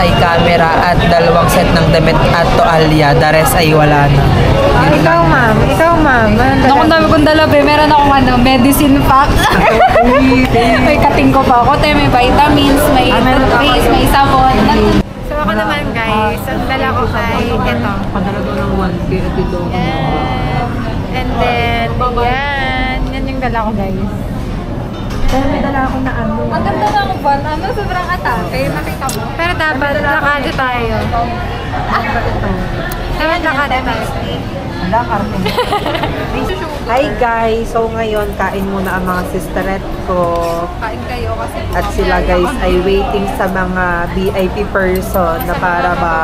ay camera at 2 set ng damit at toalya. The rest ay wala na. Ikaw, ma'am. Naku, dami kong dala, be. Meron akong medicine pack. May kating ko pa ako. May vitamins, may toothpaste, may sabon. So ako naman guys, ang dala ko ay ito. Padala doon ng 1K at ito. And then, yan yung dala ko guys. Pero may dala ako na ano. Ang ganda na ako ba? Sobrang atake. Nakita mo. Pero dapat nakado tayo. Dapat nakado tayo. Wala, Carmen. Hi guys! So ngayon, kain muna ang mga sisterette ko. Kain kayo kasi. At sila guys ay waiting sa mga VIP person na para ba...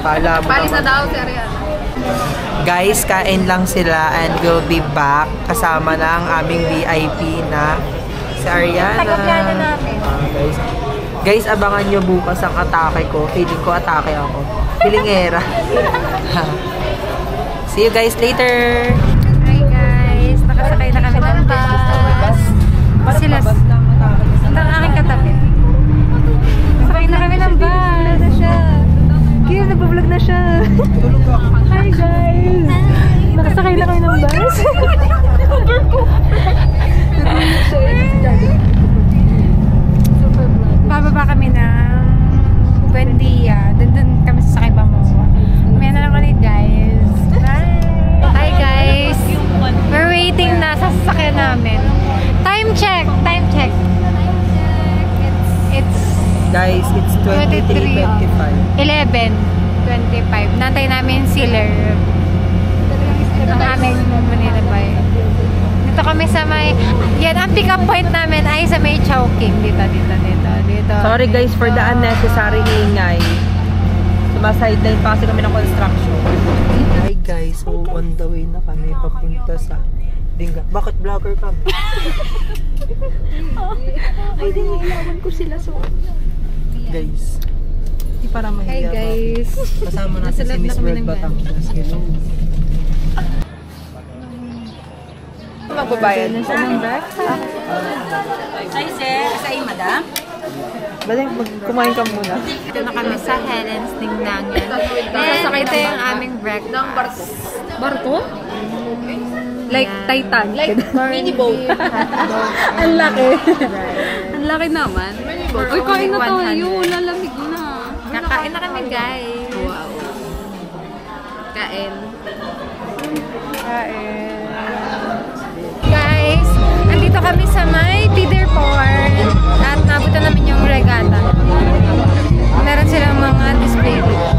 Pala mo Palis na naman. daw, serya. Guys, kain lang sila and we'll be back. Kasama na ang aming VIP na si Ariana. Tagaplano namin. Guys, abangan nyo bukas ang atake ko. Feeling ko atake ako. Feelingera. See you guys later! Hi guys! Nakasakay na kami ng bus. Sila ang aking katabi. Nakasakay na kami ng bus. Na siya. Kaya nagpa-vlog na siya. Hi guys! Nakasakay na kami ng bus. Bababa kami ng Buendia. Doon kami sa sakay Bangoa. May na lang ulit guys. Hi guys! We're waiting na sa sasakyan namin. Time check! It's Guys, it's 23:25. 11:25. Nantay namin si Lerv. Ang aming Manila Bay. Dito kami sa may... Yan, ang pick-up point namin ay sa may Chowking. Dito. Sorry guys for the unnecessary ingay. Sumasideline pa kasi kami ng construction. Hi guys, so on the way na kami papunta sa Dinga. Bakit vlogger kami? Ay, di nailawan ko sila so. Guys, di para mahiya. Hi guys. Kasama natin si Miss World Batangas. Magbabayad na siya ng breakfast. Hi sir, sa iyo madam. Balik, kumain ka muna. Dito na kami sa Helen's Ningnangyan. And ito yung aming breakfast. Barko? Like Titan. Like mini boat. Ang laki. Ang laki naman. Uy, kain na tayo. Lalamig na. Kakain na kami guys. Wow. Kain. Guys, andito kami sa may feeder port at nabutan namin yung regatta. Meron silang mga display dito.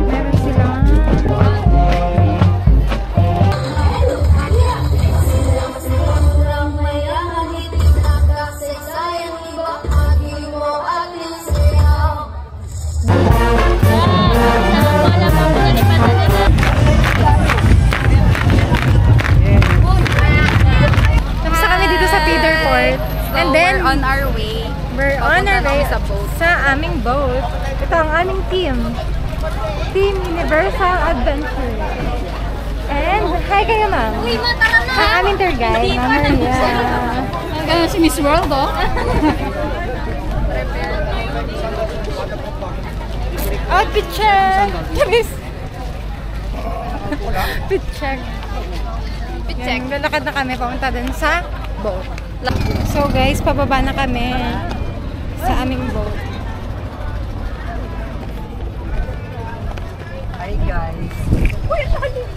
Meron silang On our way. We're on our way sa boat. sa aming boat. Ito ang aming team. Team Universal Adventure. And, hi kayo ma'am. Uy, matala na. Ang aming tour guide, Ma'am Maria. Hanggang si Miss World, oh. Outfit check! Outfit check. Yan, lalakad na kami papunta dun sa boat. So guys, pababa na kami sa aming boat. Hi guys.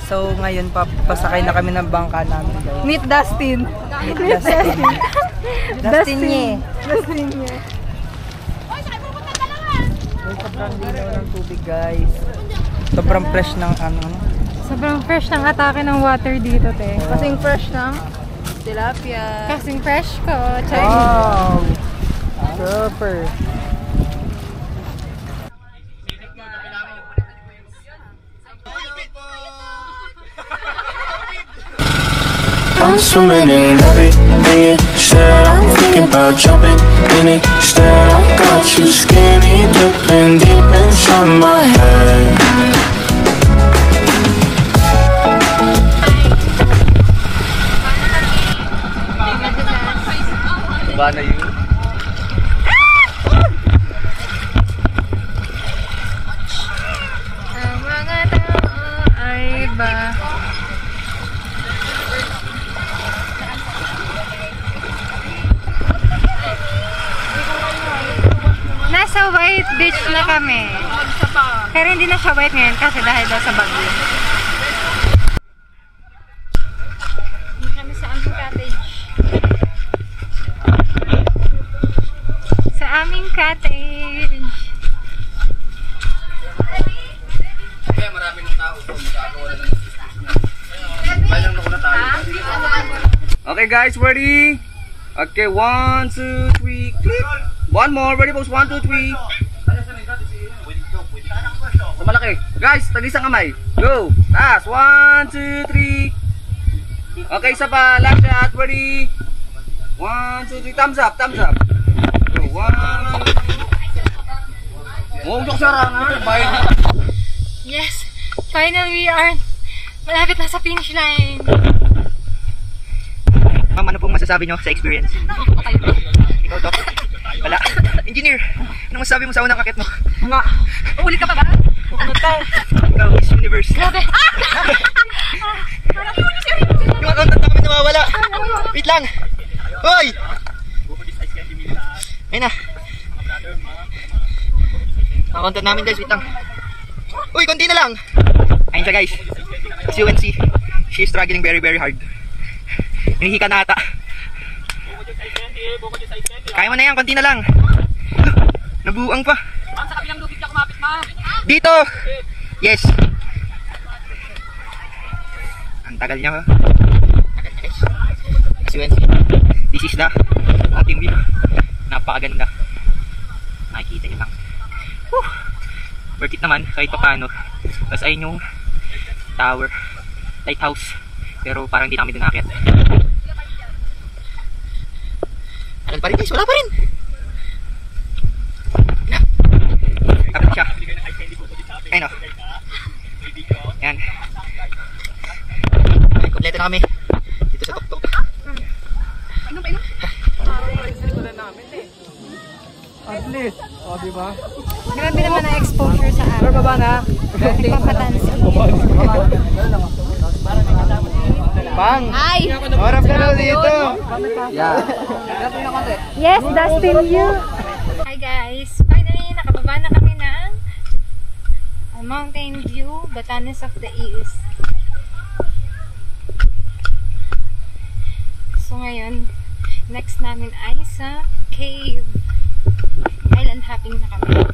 So ngayon pasakay na kami ng bangka namin guys. Meet Dustin. Dustin niya. Dustin niya. Sobrang linaw ng tubig guys. Sobrang fresh ng ano. Sobrang fresh ng atake ng water dito, te. Kasing fresh ng tilapia. Kasing fresh ko. Wow! Super! I'm swimming in everything you said. I'm thinking about jumping in it instead. I got you skinny dipping deep inside my head. na kami. Pero hindi na siya wet ngayon kasi dahil daw sa bagyo. Hindi kami sa aming cottage. Sa aming cottage. Kaya maraming tao kung magkakawa na ng kailang na tayo. Okay guys, ready? Okay, 1, 2, 3, click. One more, ready folks, 1, 2, 3. Sa malaki. Guys, tag-isang kamay. Go. Taas, 1, 2, 3. Okay, isa pa. Last shot, ready? 1, 2, 3. Thumbs up, thumbs up. Go, 1. Oh, yung sarangan. Yes, finally we are malapit na sa finish line. Ma'am, ano pong masasabi nyo sa experience? Ikaw, Doc? Wala. Engineer, ano masasabi mo sa unang akit mo? Nga. Uli ka pa ba? Ikaw, Miss Universe. Grabe. Yung accountant na kami nawawala. Wait lang. Hoy! Ayun na. Accountant namin guys, wait lang. Uy, konti na lang. Ayun siya guys. As you can see, she is struggling very hard. Hinihika na ata. Kaya mo na yan, konti na lang. Nabuang pa. Sa kabilang lubid ka kumapit, ma. Dito! Yes! Ang tagal niya. Tagal niya guys. As you can see, this is the ating view. Napakaganda. Nakikita niyo lang. Whew! Worth it naman kahit pa paano. Tapos ayun yung tower, lighthouse. Pero parang hindi namin dinakit. Ano pa rin guys? Wala pa rin! Tapos siya. Ayun o. Yan. Ay, kompleto na kami. Dito sa tuktok. Ano ba yun? At least. O, diba? Grabe naman ang exposure sa amin. Baba na. Nagpapatansi. Pang! Hi! Orap ka na dito! Yeah. Yes, Dustin you! Hi guys! Finally, nakababa na kami ng Mountain View, Batanes of the East. So ngayon, next namin ay sa cave. Island hopping na kami.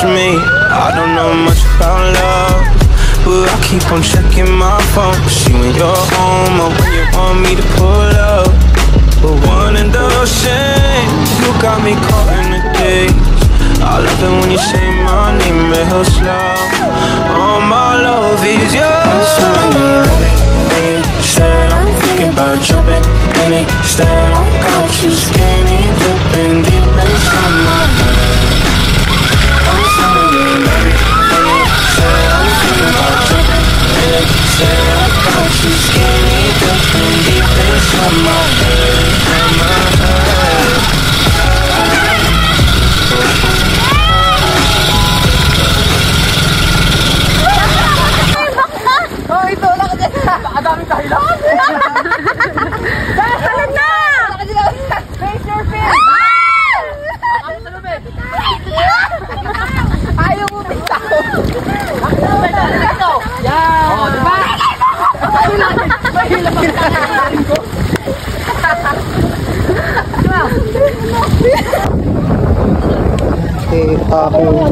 Me, I don't know much about love, but I keep on checking my phone. See when you're home or when you want me to pull up. But one and the same, you got me caught in the days. I love it when you say my name real slow. All my love is yours. Said I'm thinking about jumping in it. Instead I got you skinny dipping deep inside my head.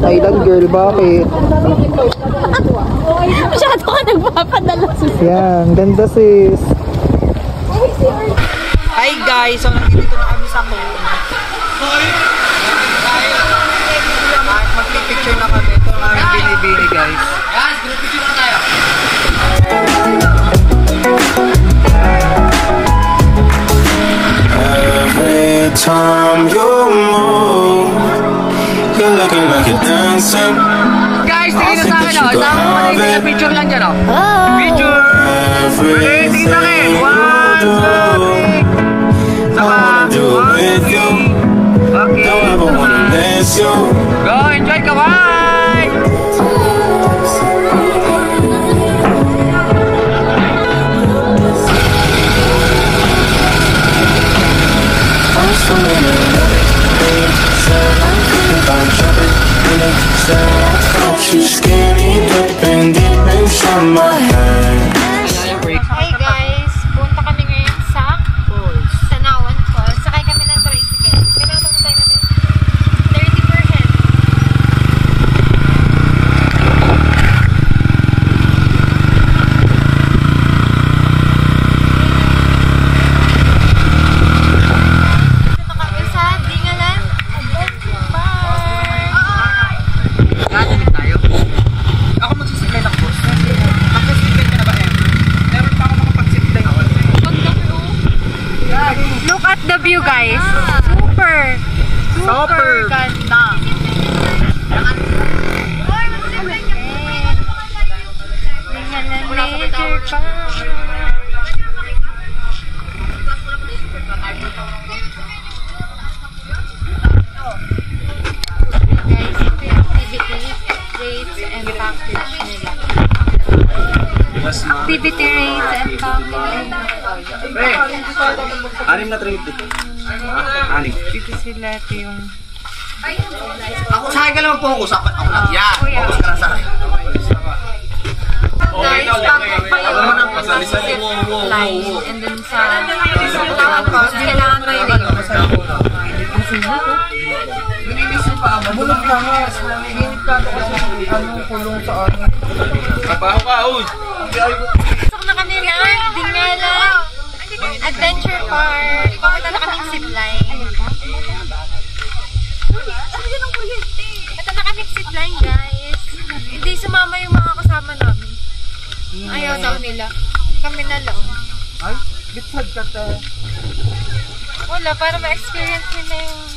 Thailand girl, bakit? Masyado ka nagpapadala. Yan, ganda sis. Hi guys, so nandito na kami sa pool. Mag-picture na kami. Ito ang aming binibini guys. Guys, group picture na tayo. Every time you move, you're looking like you're dancing. Guys, tingin na sa akin o. Saan mo malay na picture lang dyan o. Picture! Okay, tingin na kayo. 1, 2, 3. Saka, 1, 2, 3. Okay. Don't ever wanna miss you. Go! got you skinny dipping deep inside my head. Hey guys, punta kami ngayon sa Sanawan Falls. Sakay kami ng tricycle. Kailangan mo tayo natin? 30 per head. Dito kami sa Dingalan Park. Gano'n tayo. Ako magsisiklay ng boss. Magsisiklay ka na ba, Em? Meron pa ako makapagsiklay ako. Look at the view, guys. Super ganda. Dingalan Nature Park. Guys, ito yung activity rates and package nila. Activity rates and package. Anim na trade dito. Anim. Dito sila ito yung... Ako sa akin ka lang mag-focus. Ako lang. Yan. Focus ka lang sa akin. Guys, package pa yun. Line. And then sa... Tapos, kailangan tayo dito. Bulog na nga. Ginit ka ito kasi anong kulong sa ano. Kapaho ka, uy. Pasok na kami ng Dingalan Adventure Park. Pumunta na kaming zipline. Ito na kaming zipline, guys. Hindi sumama yung mga kasama namin. Ayaw daw nila. Kami na lang. Ay, bitsad ka ta. Wala, para ma-experience nila yung...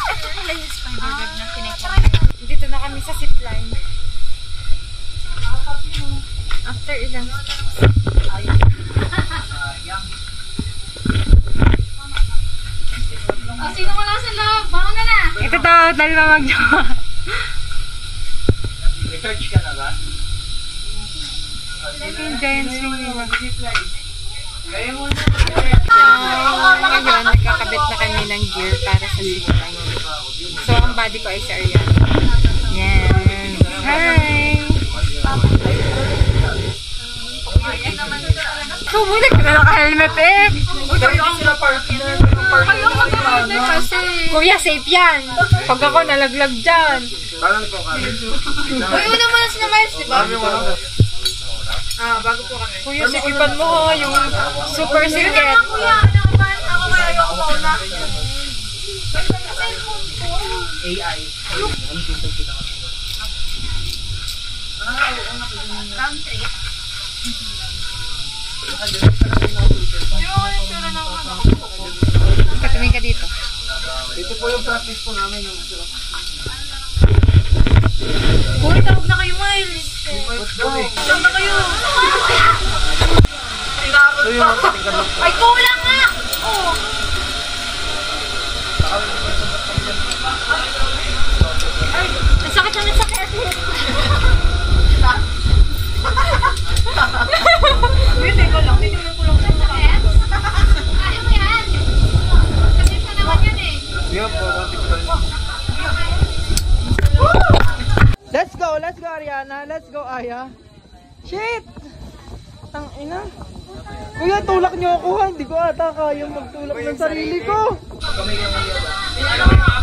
Ito pala yung spider web na pinagkakaroon. Dito na kami sa zipline. After ilang steps. Oh, sino wala sa loob? Baka na na. Ito daw, dalawa mag-jowa. Research ka na ba? Ito yung giant swing nila. Kaya mo na. Ngayon, nagkakabit na kami ng gear para sa zipline. So, ang body ko ay si Ariana. Yan. Hi! Bumalik ka na naka-helmet eh! Kasi, kuya, safe yan! Pag ako nalaglag dyan! Uy, una muna sila Miles, diba? Bago po kami. Kuya, sikipan mo ha, yung super sikit. Kuya, ako may ayoko mauna. AI. Round 3. Katuming ka dito. Ito po yung practice po namin. Uy, tawag na kayo, Miles. Saan na kayo? Ay, kulang nga! Oh. Ay, nasakit na nasakit. Hindi ko lang. Hindi ko lang sa sakit. Ayun yan. Kasi sa naman yan eh. Let's go Ariana. Let's go Aya. Shit! Tang ina. Kuya, tulak niyo ako ha. Hindi ko ata kayang magtulak ng sarili ko.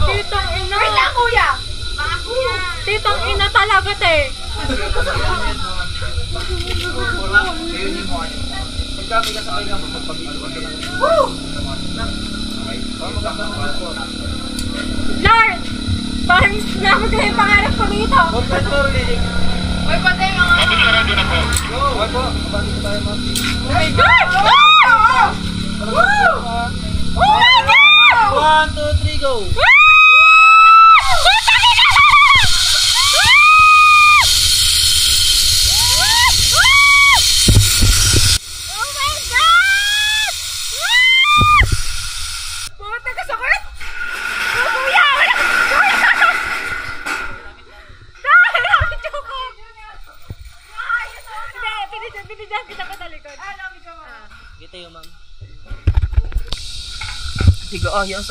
Titang ina. Wait lang, kuya. Titang ina talaga, te. Lord! Parang sinabi ko yung pangarap ko dito. Uy, pati mga... Oh my God! Woo! Oh my God! 1, 2, 3, go!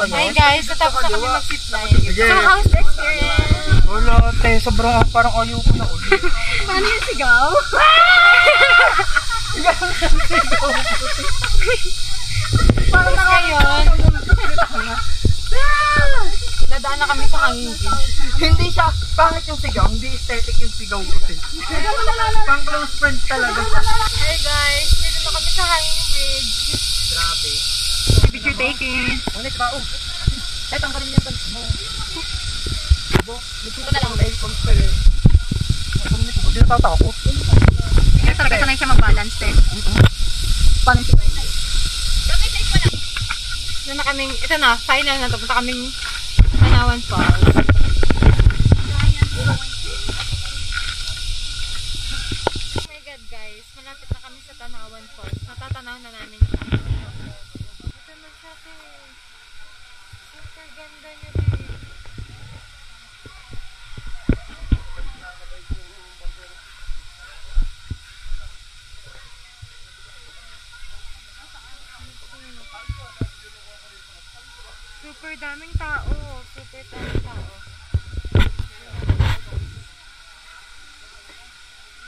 Hi guys, natapos na kami mag-zipline. So, how's the experience? Te, sobrang parang ayaw ko na ulit. Paano yung sigaw? Parang na ngayon. Nadaan na kami sa hangin. Hindi siya, pangit yung sigaw, hindi aesthetic yung sigaw ko. Pang close friend talaga siya. Hey guys, dito na kami sa hanging bridge. Grabe. Picture taking. Ulit ba? Eto ang kanina yung mo. Gusto ko na lang dahil kung sa'yo. Hindi natatakot. Kaya talaga sanay siya mag-balance eh. Paano yung sigaw? Ito na kaming, ito na, final na to. Punta kaming Tanawan Falls. Oh my God guys, malapit na kami sa Tanawan Falls. Natatanaw na namin siya. Ito na siya super ganda niya super daming tao. Super daming tao.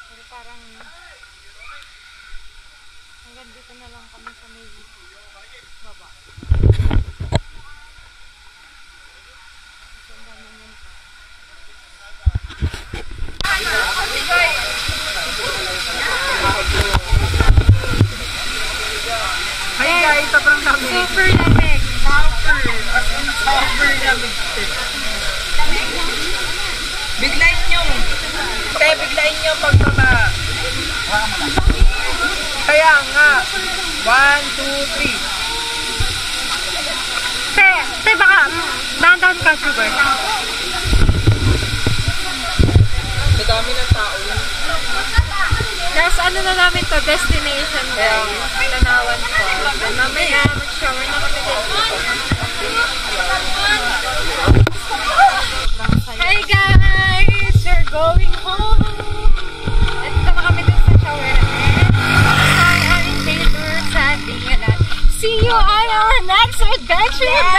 Pero parang hanggang dito na lang kami sa may baba. So, ang daming yun. Hi guys, sobrang dami. Super lamig. Super lamig. Biglayin nyo. Kaya biglayin nyo pagbaba. Kaya nga. 1, 2, 3. Te, baka dahan-dahan ka, sugar. Sa dami ng tao. Last ano na namin to, destination guys. Tanawan Falls. Then mamaya mag-shower na kami dito. Hi guys! We're going home! At ito na kami dun sa shower. And I am Taylor sa Dingalan. See you on our next adventure!